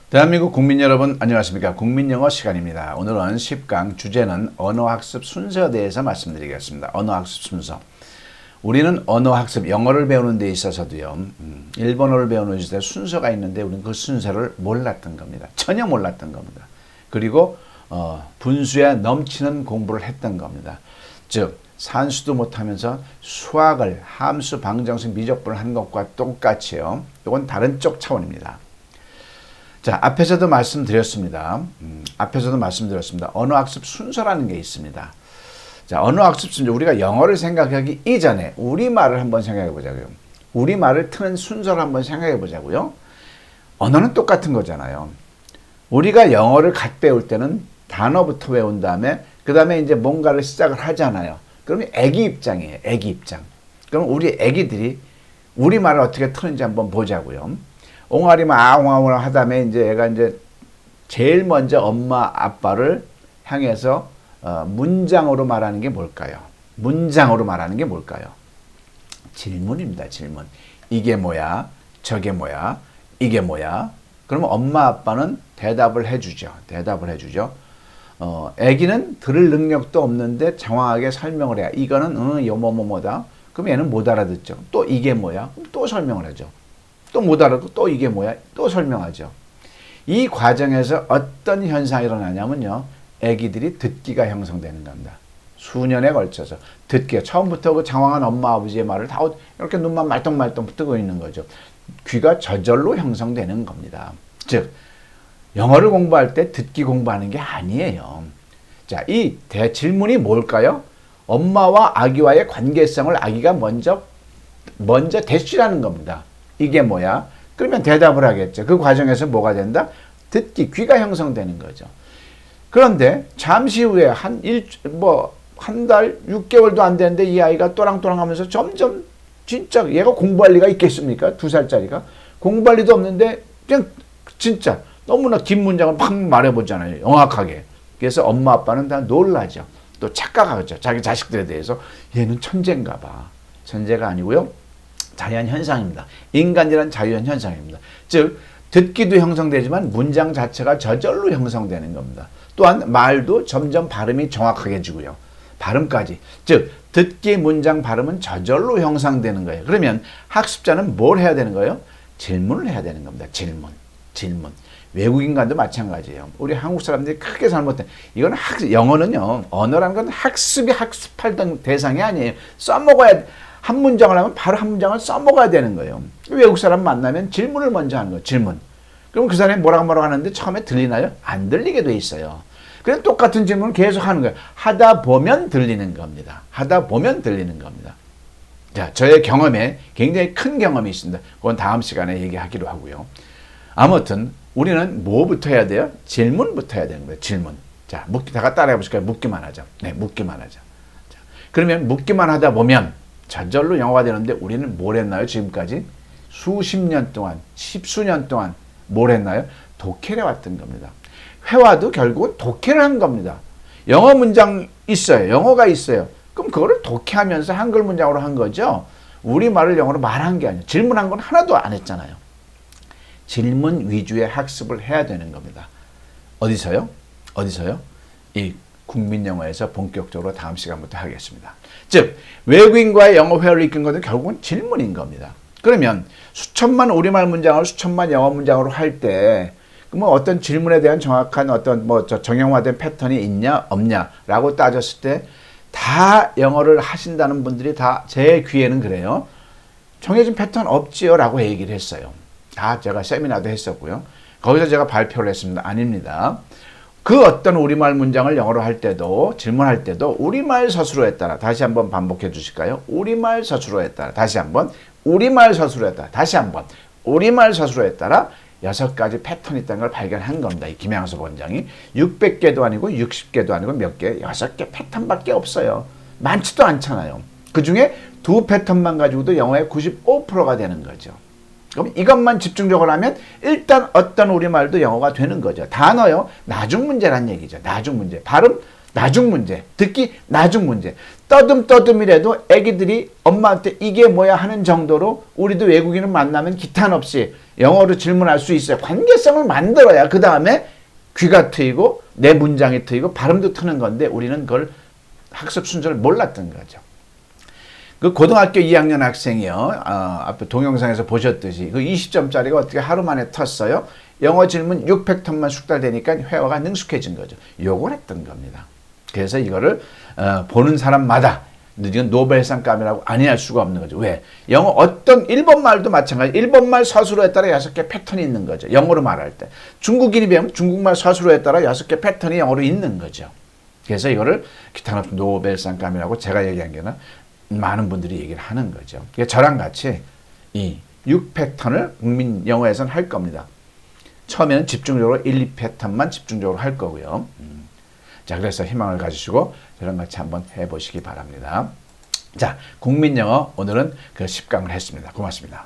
대한민국 국민 여러분 안녕하십니까. 국민영어 시간입니다. 오늘은 10강 주제는 언어학습 순서에 대해서 말씀드리겠습니다. 언어학습 순서. 우리는 언어학습, 영어를 배우는 데 있어서도요. 일본어를 배우는 데 있어서 순서가 있는데 우리는 그 순서를 몰랐던 겁니다. 전혀 몰랐던 겁니다. 그리고 분수에 넘치는 공부를 했던 겁니다. 즉 산수도 못하면서 수학을 함수, 방정식, 미적분을 한 것과 똑같이요. 이건 다른 쪽 차원입니다. 자, 앞에서도 말씀드렸습니다. 언어학습 순서라는 게 있습니다. 자, 언어학습 순서. 우리가 영어를 생각하기 이전에 우리말을 한번 생각해 보자고요. 우리말을 트는 순서를 한번 생각해 보자고요. 언어는 똑같은 거잖아요. 우리가 영어를 갓 배울 때는 단어부터 외운 다음에 그 다음에 이제 뭔가를 시작을 하잖아요. 그러면 애기 입장이에요. 애기 입장. 그럼 우리 애기들이 우리말을 어떻게 트는지 한번 보자고요. 옹알이만 아웅아웅 하다음에 이제 얘가 이제 제일 먼저 엄마 아빠를 향해서 문장으로 말하는 게 뭘까요? 문장으로 말하는 게 뭘까요? 질문입니다. 질문. 이게 뭐야? 저게 뭐야? 이게 뭐야? 그러면 엄마 아빠는 대답을 해주죠. 애기는 들을 능력도 없는데 정확하게 설명을 해야. 이거는 뭐뭐뭐다. 그럼 얘는 못 알아듣죠. 또 이게 뭐야? 또 설명을 하죠. 또 못 알아듣고 또 이게 뭐야? 또 설명하죠. 이 과정에서 어떤 현상이 일어나냐면요. 애기들이 듣기가 형성되는 겁니다. 수년에 걸쳐서 듣기가 처음부터 그 장황한 엄마 아버지의 말을 다 이렇게 눈만 말똥말똥 뜨고 있는 거죠. 귀가 저절로 형성되는 겁니다. 즉 영어를 공부할 때 듣기 공부하는 게 아니에요. 자, 이 대질문이 뭘까요? 엄마와 아기와의 관계성을 아기가 먼저 대시하는 겁니다. 이게 뭐야? 그러면 대답을 하겠죠. 그 과정에서 뭐가 된다? 듣기, 귀가 형성되는 거죠. 그런데 잠시 후에 한 달, 6개월도 안 되는데 이 아이가 또랑또랑 하면서 점점 진짜 얘가 공부할 리가 있겠습니까? 2살짜리가. 공부할 리도 없는데 그냥 진짜 너무나 긴 문장을 막 말해보잖아요. 정확하게. 그래서 엄마 아빠는 다 놀라죠. 또 착각하죠. 자기 자식들에 대해서 얘는 천재인가 봐. 천재가 아니고요. 자연 현상입니다. 인간이란 자연 현상입니다. 즉 듣기도 형성되지만 문장 자체가 저절로 형성되는 겁니다. 또한 말도 점점 발음이 정확하게지고요. 발음까지. 즉 듣기 문장 발음은 저절로 형성되는 거예요. 그러면 학습자는 뭘 해야 되는 거예요? 질문을 해야 되는 겁니다. 질문. 외국인과도 마찬가지예요. 우리 한국 사람들이 크게 잘못된 이건 영어는요. 언어라는 건 학습할 대상이 아니에요. 써먹어야 한 문장을 하면 바로 한 문장을 써먹어야 되는 거예요. 외국 사람 만나면 질문을 먼저 하는 거예요. 질문. 그럼 그 사람이 뭐라고 하는데 처음에 들리나요? 안 들리게 돼 있어요. 그래서 똑같은 질문을 계속 하는 거예요. 하다 보면 들리는 겁니다. 자, 저의 경험에 굉장히 큰 경험이 있습니다. 그건 다음 시간에 얘기하기로 하고요. 아무튼 우리는 뭐부터 해야 돼요? 질문부터 해야 되는 거예요. 질문. 자, 다 따라해 보실까요? 묻기만 하자. 자, 그러면 묻기만 하다 보면 저절로 영어가 되는데 우리는 뭘 했나요? 지금까지 수십 년 동안, 십수년 동안 뭘 했나요? 독해를 해왔던 겁니다. 회화도 결국은 독해를 한 겁니다. 영어 문장 있어요. 영어가 있어요. 그럼 그거를 독해하면서 한글 문장으로 한 거죠. 우리말을 영어로 말한 게 아니에요. 질문한 건 하나도 안 했잖아요. 질문 위주의 학습을 해야 되는 겁니다. 어디서요? 이 국민영어에서 본격적으로 다음 시간부터 하겠습니다. 즉 외국인과의 영어 회화를 이끈 것은 결국은 질문인 겁니다. 그러면 수천만 우리말 문장을 수천만 영어 문장으로 할 때 그러면 어떤 질문에 대한 정확한 어떤 정형화된 패턴이 있냐 없냐라고 따졌을 때 다 영어를 하신다는 분들이 다 제 귀에는 그래요. 정해진 패턴 없지요 라고 얘기를 했어요. 다 제가 세미나도 했었고요. 거기서 제가 발표를 했습니다. 아닙니다. 그 어떤 우리말 문장을 영어로 할 때도 질문할 때도 우리말 서술어에 따라 다시 한번 반복해 주실까요? 우리말 서술어에 따라 다시 한번 우리말 서술어에 따라 6가지 패턴이 있다는 걸 발견한 겁니다. 이 김양섭 원장이 600개도 아니고 60개도 아니고 몇 개, 6개 패턴밖에 없어요. 많지도 않잖아요. 그 중에 2패턴만 가지고도 영어의 95%가 되는 거죠. 그럼 이것만 집중적으로 하면 일단 어떤 우리말도 영어가 되는 거죠. 단어요. 나중 문제란 얘기죠. 나중 문제. 발음 나중 문제, 듣기 나중 문제. 떠듬떠듬이라도 애기들이 엄마한테 이게 뭐야 하는 정도로 우리도 외국인을 만나면 기탄 없이 영어로 질문할 수 있어요. 관계성을 만들어야 그 다음에 귀가 트이고 내 문장이 트이고 발음도 트는 건데 우리는 그걸 학습 순서를 몰랐던 거죠. 그 고등학교 2학년 학생이요. 앞에 동영상에서 보셨듯이 그 20점짜리가 어떻게 하루 만에 텄어요? 영어 질문 600턴만 숙달되니까 회화가 능숙해진 거죠. 요걸 했던 겁니다. 그래서 이거를 보는 사람마다 이건 노벨상감이라고 아니할 수가 없는 거죠. 왜? 영어 어떤 일본말도 마찬가지. 일본말 서술어에 따라 6개 패턴이 있는 거죠. 영어로 말할 때. 중국인이 배우면 중국말 서술어에 따라 6개 패턴이 영어로 있는 거죠. 그래서 이거를 기타 노벨상감이라고 제가 얘기한 게는 많은 분들이 얘기를 하는 거죠. 저랑 같이 이 6패턴을 국민 영어에서는 할 겁니다. 처음에는 집중적으로 1, 2패턴만 집중적으로 할 거고요. 자, 그래서 희망을 가지시고 저랑 같이 한번 해보시기 바랍니다. 자, 국민영어 오늘은 그 10강을 했습니다. 고맙습니다.